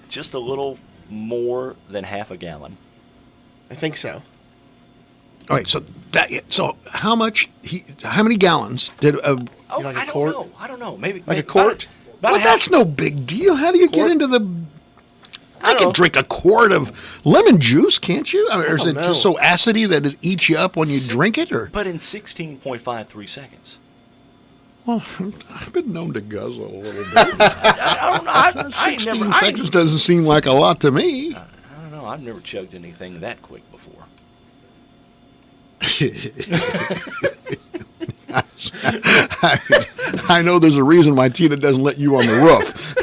just a little more than half a gallon? I think so. All right, so how many gallons did like a quart? I don't know. Maybe Like a quart? Well, that's no big deal. How do you get into the? I can drink a quart of lemon juice, can't you? I mean, or is it just so acidy that it eats you up when you drink it, or? But in 16.53 seconds. Well, I've been known to guzzle a little bit. I don't know. I 16 seconds doesn't seem like a lot to me. I don't know. I've never chugged anything that quick before. I know there's a reason why Tina doesn't let you on the roof.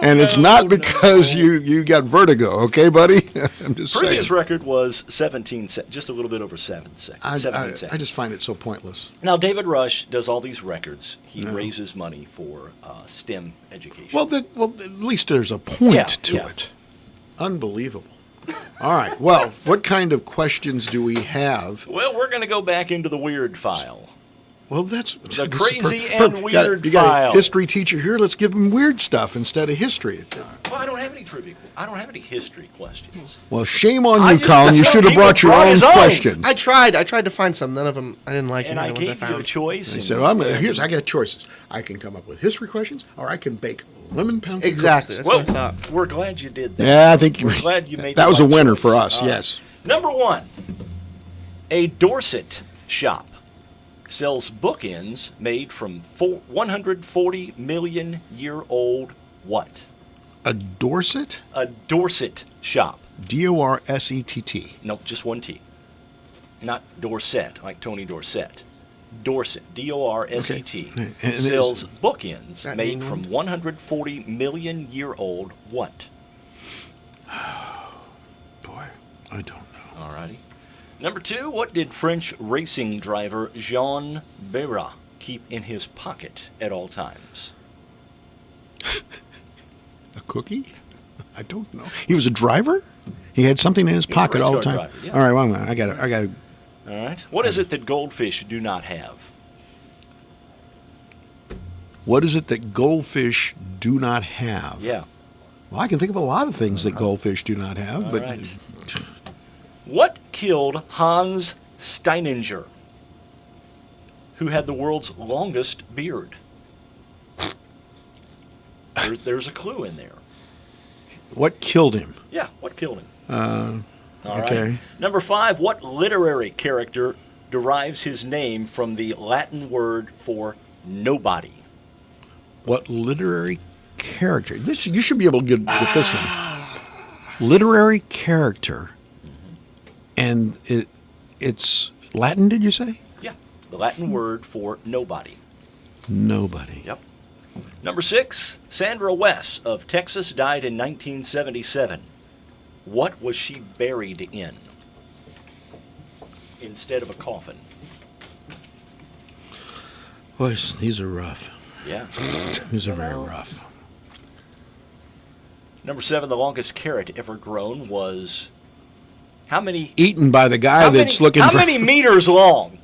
and it's not because you got vertigo, okay, buddy? I'm just Previous saying. record was 17 seconds, just a little bit over 7 seconds. 17 seconds. I just find it so pointless. Now, David Rush does all these records. He raises money for STEM education. Well, at least there's a point to it. Unbelievable. All right. Well, what kind of questions do we have? Well, we're going to go back into the weird file. Well, that's the crazy and weird you got file. a history teacher here. Let's give him weird stuff instead of history. Well, I don't have any trivia. I don't have any history questions. Well, shame on you, Colin. You should have brought your own questions. I tried to find some. None of them. I didn't like And any I of the ones I gave found. you a choice. I said, well, I got choices. I can come up with history questions, or I can bake lemon pound cake Exactly. cookies. That's what I thought. We're glad you did that. Yeah, I think we're glad you made that was a right winner choice. for us. All right. Yes. Number 1, a Dorset shop sells bookends made from 140 million year old what? A Dorset? A Dorset shop. Dorsett. Nope, just one T. Not Dorset, like Tony Dorsett. Dorset, Dorset, Okay. And sells bookends that made England? from 140 million year old what? Boy, I don't know. Alrighty. Number 2, what did French racing driver Jean Béra keep in his pocket at all times? A cookie? I don't know. He was a driver? He had something in his pocket all the time. Driver, yeah. All right, well, I got it. All right. What is it that goldfish do not have? What is it that goldfish do not have? Yeah. Well, I can think of a lot of things that goldfish do not have, but right. What killed Hans Steininger, who had the world's longest beard? There's a clue in there. what killed him? Yeah, what killed him? All okay. right. Number 5, what literary character derives his name from the Latin word for nobody? What literary character? You should be able to get this one. Literary character, and it's Latin. Did you say? Yeah, the Latin word for nobody. Nobody. Yep. Number 6, Sandra West of Texas died in 1977. What was she buried in instead of a coffin? Boys, these are rough. Yeah. These are very rough. Number 7, the longest carrot ever grown was how many? Eaten by the guy that's looking how for. many meters long?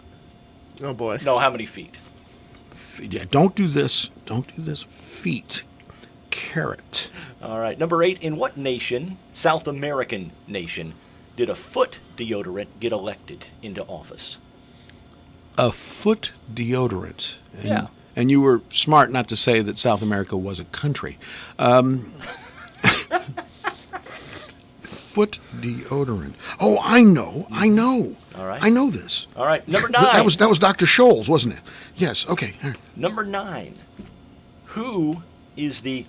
Oh boy. No, how many feet? Yeah, don't do this. Don't do this. Feet. Carrot. All right. Number 8, in what nation, South American nation, did a foot deodorant get elected into office? A foot deodorant. And, Yeah. And you were smart not to say that South America was a country. Foot deodorant. Oh, I know. All right. I know this. All right, number 9. That was Dr. Scholl's, wasn't it? Yes. Okay. All right. Number 9. Who is the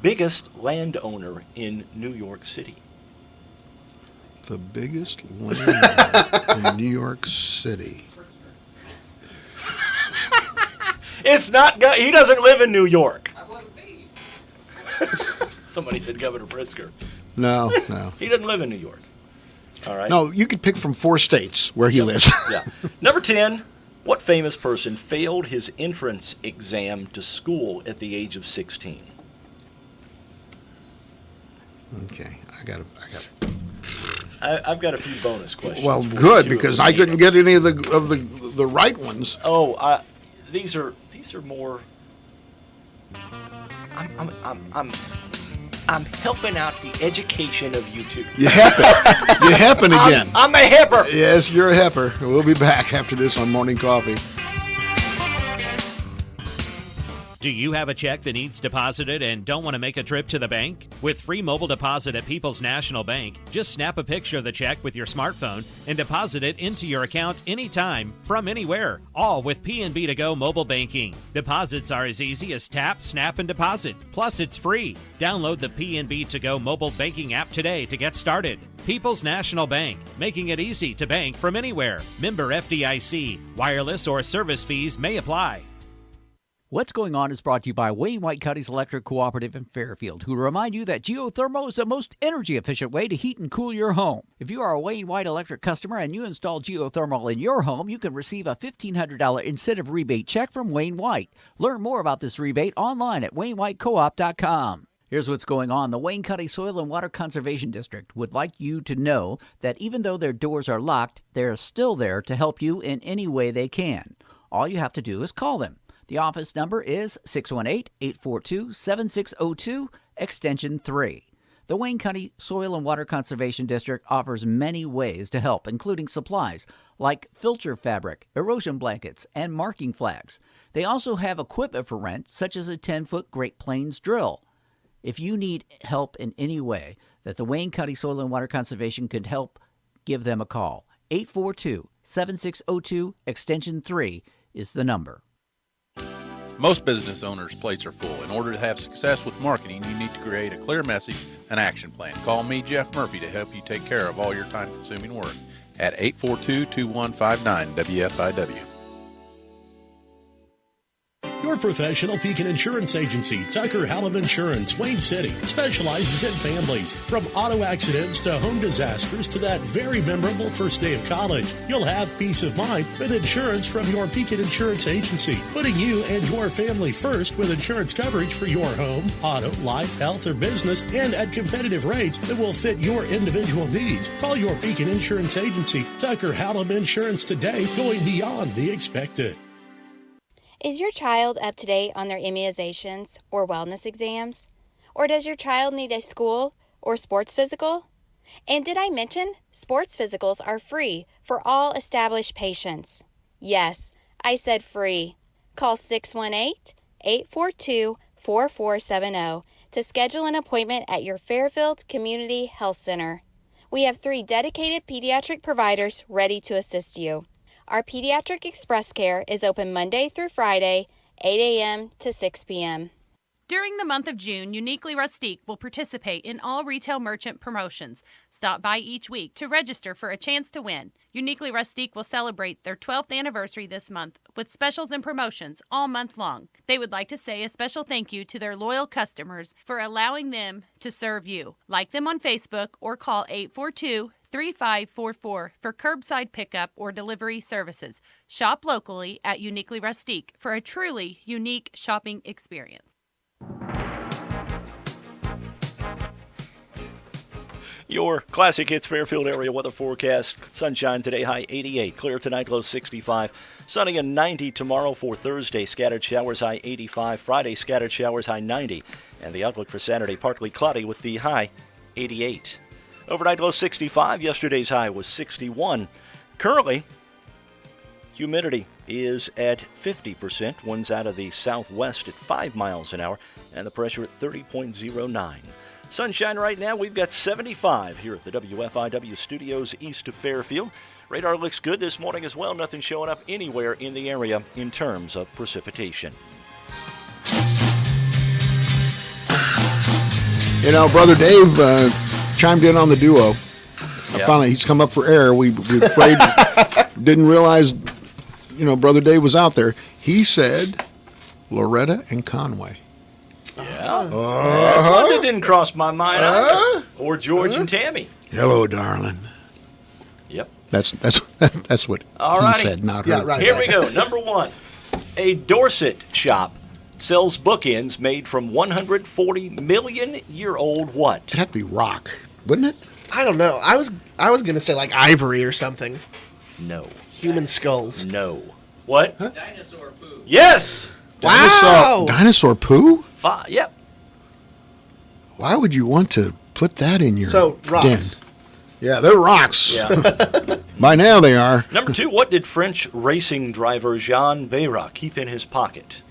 biggest landowner in New York City? The biggest landowner in New York City. It's not. He doesn't live in New York. That wasn't me. Somebody said Governor Pritzker. No. He doesn't live in New York. All right. No, you could pick from 4 states where he lives. Yeah. Number 10. What famous person failed his entrance exam to school at the age of 16? Okay, I've got a few bonus questions. Well, for good, you, because I couldn't get any of the right ones. Oh, these are more. I'm helping out the education of YouTube. You happen. You happen again. I'm a hipper. Yes, you're a hipper. We'll be back after this on Morning Coffee. Do you have a check that needs deposited and don't want to make a trip to the bank? With free mobile deposit at People's National Bank, just snap a picture of the check with your smartphone and deposit it into your account anytime, from anywhere, all with PNB To Go mobile banking. Deposits are as easy as tap, snap, and deposit. Plus, it's free. Download the PNB To Go mobile banking app today to get started. People's National Bank, making it easy to bank from anywhere. Member FDIC. Wireless or service fees may apply. What's Going On is brought to you by Wayne White Cuddy's Electric Cooperative in Fairfield, who remind you that geothermal is the most energy-efficient way to heat and cool your home. If you are a Wayne White Electric customer and you install geothermal in your home, you can receive a $1,500 incentive rebate check from Wayne White. Learn more about this rebate online at WayneWhiteCoop.com. Here's what's going on. The Wayne County Soil and Water Conservation District would like you to know that even though their doors are locked, they're still there to help you in any way they can. All you have to do is call them. The office number is 618-842-7602, extension 3. The Wayne County Soil and Water Conservation District offers many ways to help, including supplies like filter fabric, erosion blankets, and marking flags. They also have equipment for rent, such as a 10-foot Great Plains drill. If you need help in any way that the Wayne County Soil and Water Conservation could help, give them a call. 842-7602, extension 3 is the number. Most business owners' plates are full. In order to have success with marketing, you need to create a clear message and action plan. Call me, Jeff Murphy, to help you take care of all your time-consuming work at 842-2159 WFIW. Your professional Pekin Insurance Agency, Tucker Hallam Insurance, Wayne City, specializes in families. From auto accidents to home disasters to that very memorable first day of college, you'll have peace of mind with insurance from your Pekin Insurance Agency, putting you and your family first with insurance coverage for your home, auto, life, health, or business, and at competitive rates that will fit your individual needs. Call your Pekin Insurance Agency, Tucker Hallam Insurance today, going beyond the expected. Is your child up to date on their immunizations or wellness exams? Or does your child need a school or sports physical? And did I mention sports physicals are free for all established patients? Yes, I said free. Call 618-842-4470 to schedule an appointment at your Fairfield Community Health Center. We have 3 dedicated pediatric providers ready to assist you. Our Pediatric Express Care is open Monday through Friday, 8 a.m. to 6 p.m. During the month of June, Uniquely Rustique will participate in all retail merchant promotions. Stop by each week to register for a chance to win. Uniquely Rustique will celebrate their 12th anniversary this month with specials and promotions all month long. They would like to say a special thank you to their loyal customers for allowing them to serve you. Like them on Facebook or call 842-3544 for curbside pickup or delivery services. Shop locally at Uniquely Rustique for a truly unique shopping experience. Your Classic Hits Fairfield area weather forecast. Sunshine today, high 88. Clear tonight, low 65. Sunny and 90 tomorrow for Thursday. Scattered showers, high 85. Friday, scattered showers, high 90. And the outlook for Saturday, partly cloudy with the high 88. Overnight low 65. Yesterday's high was 61. Currently, humidity is at 50%. Winds out of the southwest at 5 miles an hour. And the pressure at 30.09. Sunshine right now. We've got 75 here at the WFIW studios east of Fairfield. Radar looks good this morning as well. Nothing showing up anywhere in the area in terms of precipitation. You know, Brother Dave chimed in on the duo. Yeah. Finally, he's come up for air. We afraid, didn't realize, Brother Dave was out there. He said Loretta and Conway. Yeah. That's one that didn't cross my mind either. Or George and Tammy. Hello, darling. Yep. That's what All he righty. said, not her. right. Here we go. Number one. A Dorset shop sells bookends made from 140 million year old what? It'd have to be rock, wouldn't it? I don't know. I was gonna say like ivory or something. No. Human skulls. No. What? Dinosaur poo. Yes. Wow. Dinosaur poo? Yep. Why would you want to put that in your rocks. den? Yeah, they're rocks. Yeah. By now they are. Number two, what did French racing driver Jean Bayra keep in his pocket?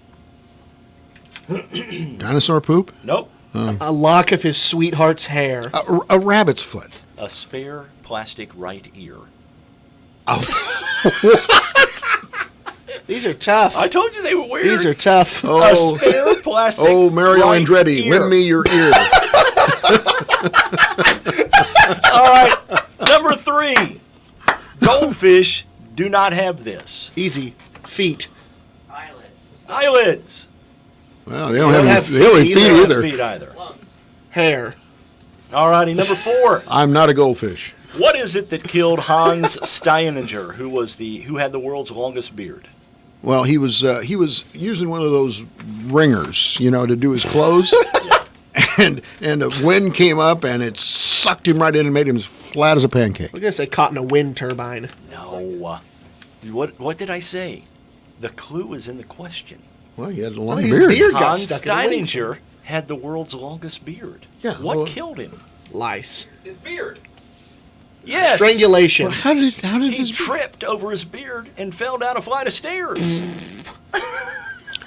Dinosaur poop? Nope. A lock of his sweetheart's hair. A rabbit's foot. A spare plastic right ear. These are tough. I told you they were weird. These are tough. A spare plastic Mario right Andretti, ear. lend me your ear. All right. Number three. Goldfish do not have this. Easy. Feet. Eyelids. Well, they don't have feet either. Feet either. Hair. All righty. Number four. I'm not a goldfish. What is it that killed Hans Steininger, who had the world's longest beard? Well, he was using one of those ringers, to do his clothes, and a wind came up and it sucked him right in and made him as flat as a pancake. We're gonna say caught in a wind turbine. No. What did I say? The clue is in the question. Well, he had a long his beard. beard got Hans stuck in the wind. Steininger had the world's longest beard. Yeah, What well- killed him? Lice. His beard. Yes. Strangulation. Well, how did He his tripped over his beard and fell down a flight of stairs.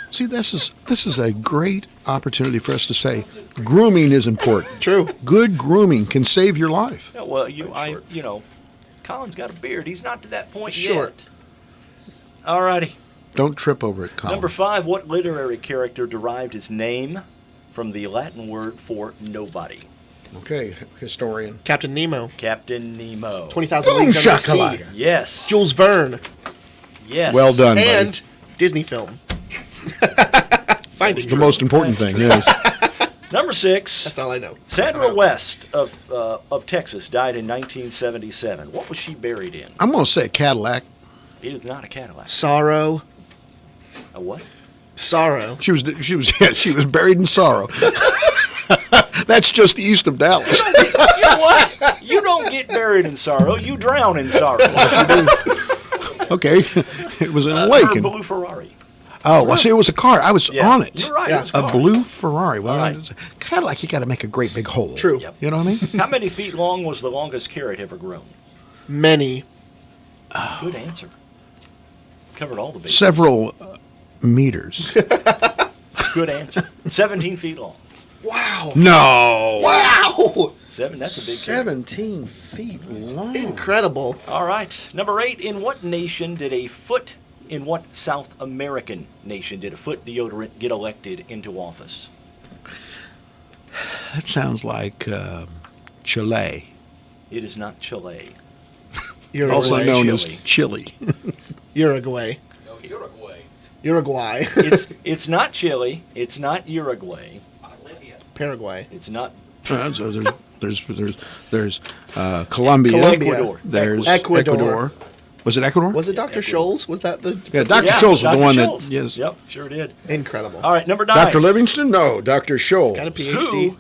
See, this is a great opportunity for us to say grooming is important. True. Good grooming can save your life. Yeah, well, Colin's got a beard. He's not to that point Short. yet. All righty. Don't trip over it, Colin. Number five, what literary character derived his name from the Latin word for nobody? Okay, historian. Captain Nemo. Captain Nemo. 20,000 Boom Leagues Under the Sea. shakalaka. Yes. Jules Verne. Yes. Well done, buddy. And Disney film. Finding The most important thing, yes. Number six. That's all I know. Sandra West of Texas died in 1977. What was she buried in? I'm going to say Cadillac. It is not a Cadillac. Sorrow. A what? Sorrow. She was buried in sorrow. That's just east of Dallas. You know what? You don't get buried in sorrow. You drown in sorrow. Okay, it was in a lake. Her And, blue Ferrari. oh, well, see, it was a car. I was on it. You're right. Yeah. It was A car. blue Ferrari. Well, All right. it's kind of like you got to make a great big hole. True. Yep. You know what I mean? How many feet long was the longest carrot ever grown? Many. Good answer. Covered all the bases. Several meters. Good answer. 17 feet long. Wow. No. Wow. That's a big carrot. 17 feet long. Incredible. All right. Number 8. In what South American nation did a foot deodorant get elected into office? That sounds like Chile, It is not Chile. also Uruguay. known as Chile. Uruguay. No, Uruguay. Uruguay. It's not Chile. It's not Uruguay. Paraguay. It's not So there's Colombia. Ecuador. There's Ecuador. Ecuador. Was it Ecuador? Was it Dr. Scholl's? Was that the... Yeah, Dr. Yeah, Scholl's was Dr. the one Scholl's. that. Yes. Yep, sure did. Incredible. All right, number 9. Dr. Livingston? No, Dr. Scholl. Got a PhD. Who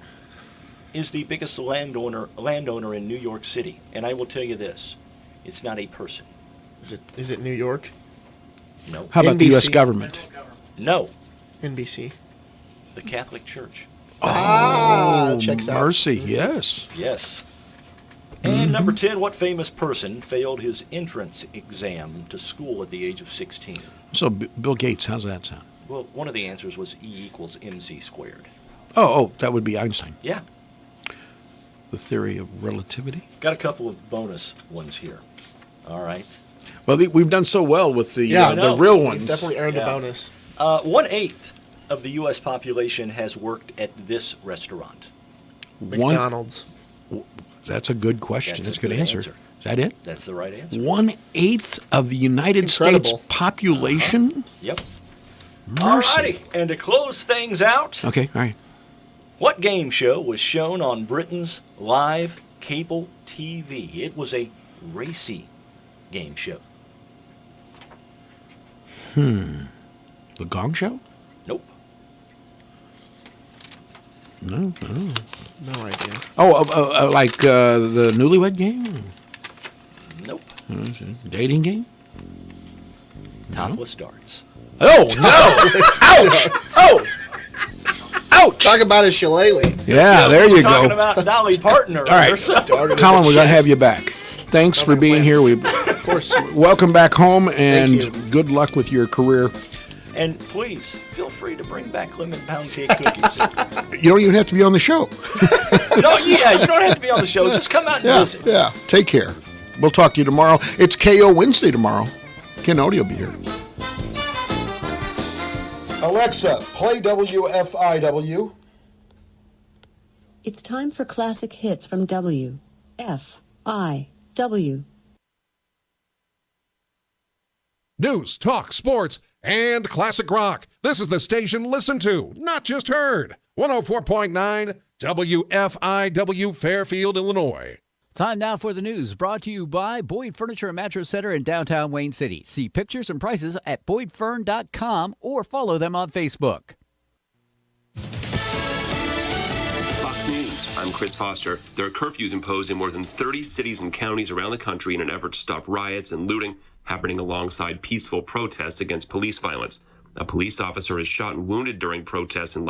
is the biggest landowner in New York City? And I will tell you this. It's not a person. Is it New York? No. How about the NBC? U.S. government? No. NBC. The Catholic Church. Checks out. Mercy, yes. Yes. And number 10, what famous person failed his entrance exam to school at the age of 16? So Bill Gates, how's that sound? Well, one of the answers was E equals MC squared. Oh, that would be Einstein. Yeah. The theory of relativity. Got a couple of bonus ones here. All right. Well, we've done so well with the real ones. We've definitely earned a bonus. 1/8 of the U.S. population has worked at this restaurant. McDonald's. That's a good question. That's a good answer. Is that it? That's the right answer. 1/8 of the United States population? Yep. Mercy. All righty. And to close things out, Okay, all right. what game show was shown on Britain's live cable TV? It was a racy game show. The Gong Show? Nope. No. No idea. Oh, like the Newlywed Game? Nope. Dating game? Topless darts. Oh, no! Ouch! Oh! Ouch! Talk about a shillelagh. Yeah, there you go. Talking about Dolly Parton earlier. All right, Colin, we're going to have you back. Thanks for being here. Of course. Welcome back home, and good luck with your career. And please, feel free to bring back lemon pound cake cookies. You don't even have to be on the show. No, yeah, you don't have to be on the show. Just come out and visit. Yeah, take care. We'll talk to you tomorrow. It's KO Wednesday tomorrow. Ken Odie will be here. Alexa, play WFIW. It's time for classic hits from WFIW. News, talk, sports, and classic rock. This is the station listened to, not just heard. 104.9 WFIW Fairfield, Illinois. Time now for the news, brought to you by Boyd Furniture and Mattress Center in downtown Wayne City. See pictures and prices at boydfern.com or follow them on Facebook. Fox News, I'm Chris Foster. There are curfews imposed in more than 30 cities and counties around the country in an effort to stop riots and looting happening alongside peaceful protests against police violence. A police officer is shot and wounded during protests in Las